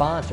5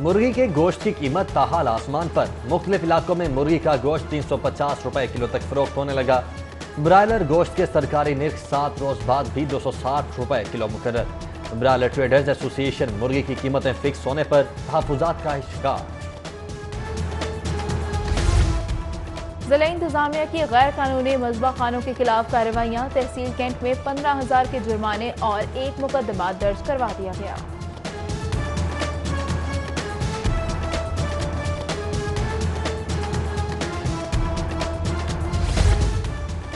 مرغی کے گوشت کی قیمت تاحال آسمان پر، مختلف علاقوں میں مرغی کا گوشت 350 روپے کلو تک فروخت ہونے لگا۔ برائلر گوشت کے سرکاری نرخ 7 روز بعد بھی 260 روپے کلو مقرر۔ برائلر ٹریڈرز ایسوسی ایشن مرغی کی قیمتیں فکس ہونے پر تحفظات کا شکار۔ ضلع انتظامیہ کی غیر قانونی مذبح خانوں کے خلاف کارروائیاں، تحصیل کینٹ میں 15,000 کے جرمانے اور 1 مقدمہ درج کروا دیا گیا۔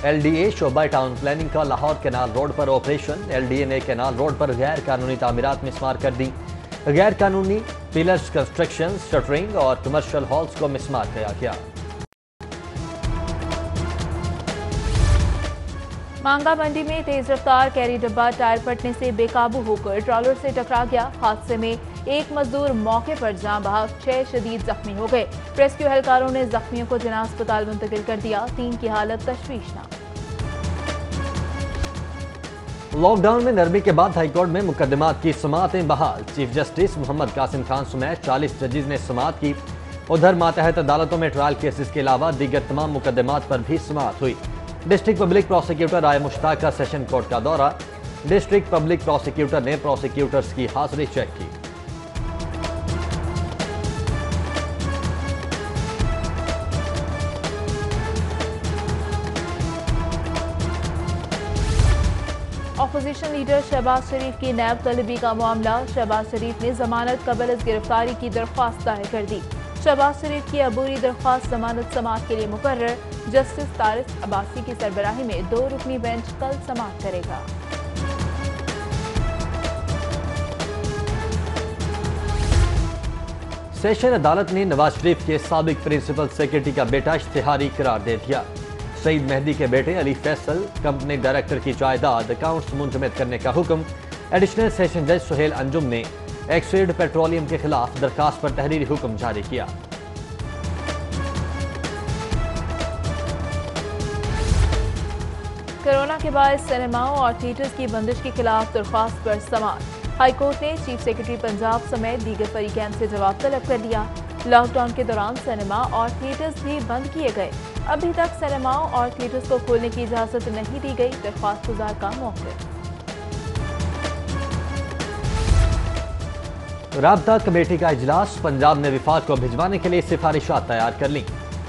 ایل ڈی اے شعبہ ٹاؤن پلاننگ کا لاہور کینال روڈ پر آپریشن۔ ایل ڈی اے نے کینال روڈ پر غیر قانونی تعمیرات مسمار کر دی۔ غیر قانونی پیلرز، کنسٹرکشن، شٹرنگ اور کمرشل ہالز کو مسمار کیا گیا۔ مانگا منڈی میں تیز رفتار کیری ڈبہ ٹائر پھٹنے سے بے قابو ہو کر ٹرالر سے ٹکرا گیا۔ حادثے میں ایک مزدور موقع پر جاں بحق، 6 شدید زخمی ہو گئے۔ ریسکیو اہلکاروں نے زخمیوں کو جناح اسپتال منتقل کر دیا، 3 کی حالت تشویشناک۔ لاک ڈاؤن میں نرمی کے بعد ہائی کورٹ میں مقدمات کی سماعتیں بحال۔ چیف جسٹس محمد قاسم خان سمیت 40 ججز نے سماعت کی۔ ادھر ماتحت عدالتوں میں ٹرائل کیسز کے علاوہ دیگر تمام مقدمات پر بھی سماعت ہوئی۔ ڈسٹرکٹ پبلک پروسیکیوٹر رائے مشتاقہ سیشن کورٹ کا دورہ۔ ڈسٹرکٹ پبلک پروسیکیوٹر نے پروسیکیوٹرز کی حاضری چیک کی۔ اپوزیشن لیڈر شہباز شریف کی نیب طلبی کا معاملہ۔ شہباز شریف نے ضمانت قبل از گرفتاری کی درخواست دائر کر دی۔ شہباز شریف کی عبوری درخواست ضمانت سماعت کے لیے مقرر۔ جسٹس طارق عباسی کی سربراہی میں 2 رکنی بینچ کل سماعت کرے گا۔ سیشن عدالت نے نواز شریف کے سابق پرنسپل سیکرٹری کا بیٹا اشتہاری قرار دے دیا۔ سعید مہدی کے بیٹے علی فیصل کمپنی ڈائریکٹر کی جائیداد اکاؤنٹس منجمد کرنے کا حکم۔ ایڈیشنل سیشن جج سہیل انجم نے ایکسائڈ پیٹرولیم کے خلاف درخواست پر تحریری حکم جاری کیا۔ کورونا کے باعث سینماؤں اور تھیٹرز کی بندش کے خلاف درخواست پر سماعت۔ ہائی کورٹ نے چیف سیکرٹری پنجاب سمیت دیگر فریقین سے جواب طلب کر لیا۔ لاک ڈاؤن کے دوران سینما اور تھیٹرز بھی بند کیے گئے۔ ابھی تک سینماؤں اور تھیٹرز کو کھولنے کی اجازت نہیں دی گئی۔ درخواست گزار کا موقف۔ رابطہ کمیٹی کا اجلاس، پنجاب نے وفاق کو بھجوانے کے لیے سفارشات تیار کر لیں۔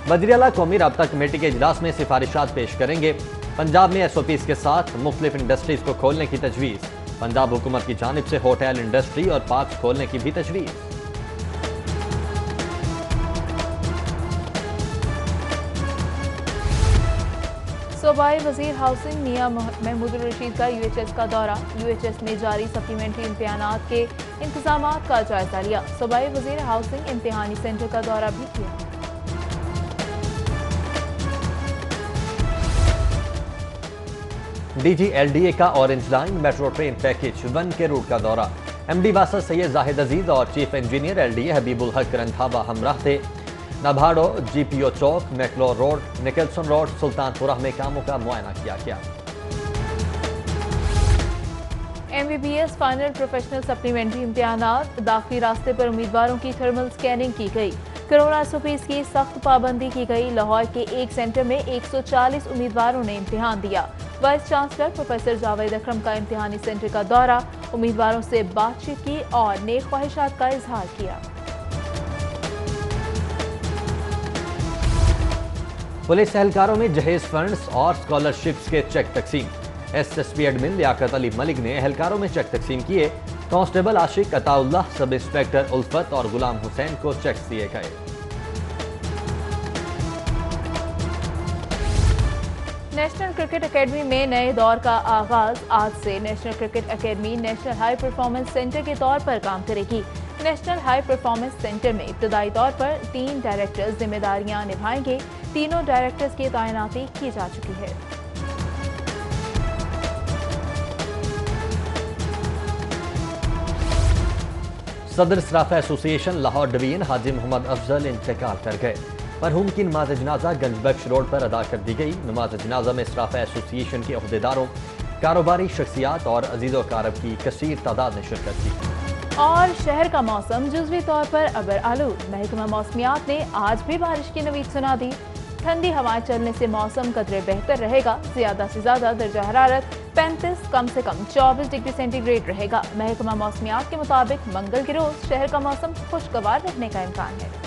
وزیر اعلیٰ قومی رابطہ کمیٹی کے اجلاس میں سفارشات پیش کریں گے۔ پنجاب میں ایس او پیز کے ساتھ مختلف انڈسٹریز کو کھولنے کی تجویز۔ پنجاب حکومت کی جانب سے ہوٹل انڈسٹری اور پارکس کھولنے کی بھی تجویز۔ صوبائی وزیر ہاؤسنگ میاں محمود الرشید کا یو ایچ ایس کا دورہ۔ یو ایچ ایس میں جاری سپلیمنٹری امتحانات کے انتظامات کا جائزہ لیا۔ صوبائی وزیر ہاؤسنگ امتحانی سینٹر کا دورہ بھی کیا۔ D G L D A کا orange line metro train package 1 کے روٹ کا دورہ۔ ایم ڈی واسط سید زاہد عزیز اور chief engineer L D A Habib ul Haq Randhawa ہمراہ تھے۔ نبھاڑو، G P O Chowk, McLeod road, Nicholson road, Sultanpura میں کاموں کا معائنہ کیا گیا۔ M B B S final professional supplementary امتحانات، داخلی راستے پر امیدواروں کی تھرمل سکیننگ کی گئی۔ کورونا ایس او پیز کی سخت پابندی کی گئی۔ لاہور کے ایک سینٹر میں 140 امیدواروں نے امتحان دیا۔ وائس چانسلر پروفیسر جاوید اکرم کا امتحانی سینٹر کا دورہ، امیدواروں سے بات چیت کی اور نیک خواہشات کا اظہار کیا۔ پولیس اہلکاروں میں جہیز فنڈز اور اسکالرشپس کے چیک تقسیم۔ S S P admin Liaquat Ali ملک نے اہلکاروں میں چیک تقسیم کیے۔ کانسٹیبل عاشق عطا اللہ، سب انسپیکٹر الفت اور غلام حسین کو چیکس دیے گئے۔ نیشنل کرکٹ اکیڈمی میں نئے دور کا آغاز۔ آج سے national cricket academy national high performance centre کے طور پر کام کرے گی۔ نیشنل ہائی پرفارمنس سینٹر میں ابتدائی طور پر 3 ڈائریکٹر ذمہ داریاں نبھائیں گے۔ تینوں ڈائریکٹرز کی تعیناتی کی جا چکی ہے۔ صدر صرافہ ایسوسی ایشن لاہور ڈویژن حاجی محمد افضل انتقال کر گئے۔ مرحوم کی نماز جنازہ گنج بخش روڈ پر ادا کر دی گئی۔ نماز جنازہ میں صرافہ ایسوسی ایشن کے عہدیداروں، کاروباری شخصیات اور عزیز و اقارب کی کثیر تعداد نے شرکت کی۔ اور شہر کا موسم جزوی طور پر ابر آلود، محکمہ موسمیات نے آج بھی بارش کی نوید سنا دی۔ ٹھنڈی ہوائیں چلنے سے موسم قدرے بہتر رہے گا، زیادہ سے زیادہ درجہ حرارت 35 کم سے کم 24 ڈگری سینٹی گریڈ رہے گا۔ محکمہ موسمیات کے مطابق منگل کے روز شہر کا موسم خوشگوار رہنے کا امکان ہے۔